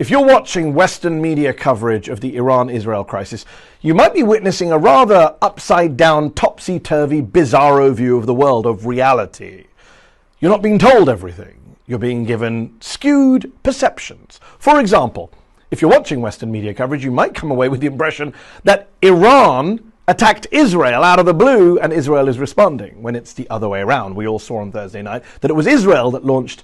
If you're watching Western media coverage of the Iran-Israel crisis, you might be witnessing a rather upside-down, topsy-turvy, bizarro view of the world, of reality. You're not being told everything. You're being given skewed perceptions. For example, if you're watching Western media coverage, you might come away with the impression that Iran attacked Israel out of the blue and Israel is responding, when it's the other way around. We all saw on Thursday night that it was Israel that launched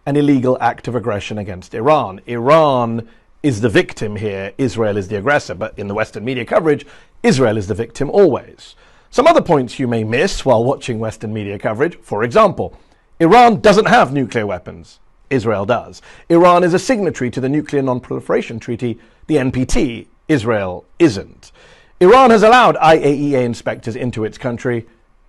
an illegal act of aggression against Iran. Iran is the victim here, Israel is the aggressor, but in the Western media coverage, Israel is the victim always. Some other points you may miss while watching Western media coverage: for example, Iran doesn't have nuclear weapons. Israel does. Iran is a signatory to the Nuclear Non-Proliferation Treaty, the NPT. Israel isn't. Iran has allowed IAEA inspectors into its country.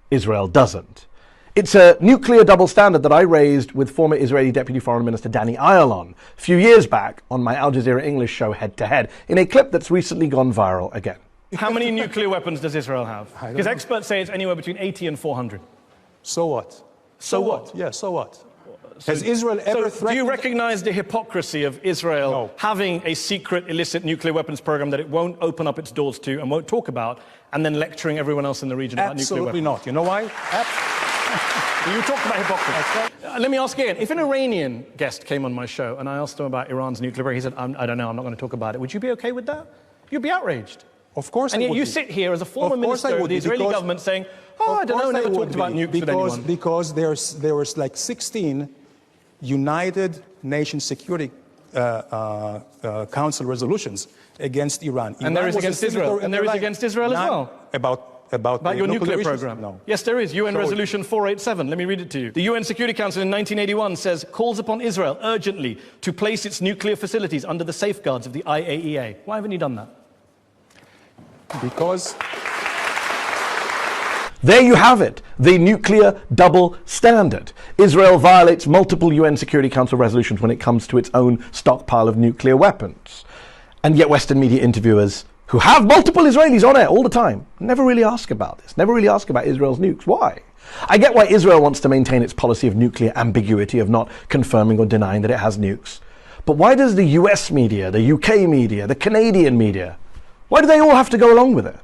Israel doesn't. It's a nuclear double standard that I raised with former Israeli Deputy Foreign Minister Danny Ayalon a few years back on my Al Jazeera English show Head to Head, in a clip that's recently gone viral again. How many nuclear weapons does Israel have? Because experts say it's anywhere between 80 and 400. So what? So what? Yeah, so what? Has Israel ever threatened... Do you recognize the hypocrisy of Israel having a secret illicit nuclear weapons program that it won't open up its doors to and won't talk about, and then lecturing everyone else in the region about nuclear weapons? Absolutely not. You know why? You talked about hypocrisy. Let me ask again. If an Iranian guest came on my show and I asked him about Iran's nuclear program, he said, I don't know, I'm not going to talk about it. Would you be okay with that? You'd be outraged. Of course I would. And yet you sit here as a former minister of the Israeli government saying, I don't know, never talked about nukes with anyone. Because there was like 16 United Nations Security Council resolutions against Iran. And there is against Israel. And there is against Israel as well. About your nuclear program? No. Yes, there is. UN Resolution 487. Let me read it to you. The UN Security Council in 1981 says, calls upon Israel urgently to place its nuclear facilities under the safeguards of the IAEA. Why haven't you done that? Because... There you have it, the nuclear double standard. Israel violates multiple UN Security Council resolutions when it comes to its own stockpile of nuclear weapons. And yet Western media interviewers, who have multiple Israelis on air all the time, never really ask about this, never really ask about Israel's nukes. Why? I get why Israel wants to maintain its policy of nuclear ambiguity, of not confirming or denying that it has nukes. But why does the US media, the UK media, the Canadian media, why do they all have to go along with it?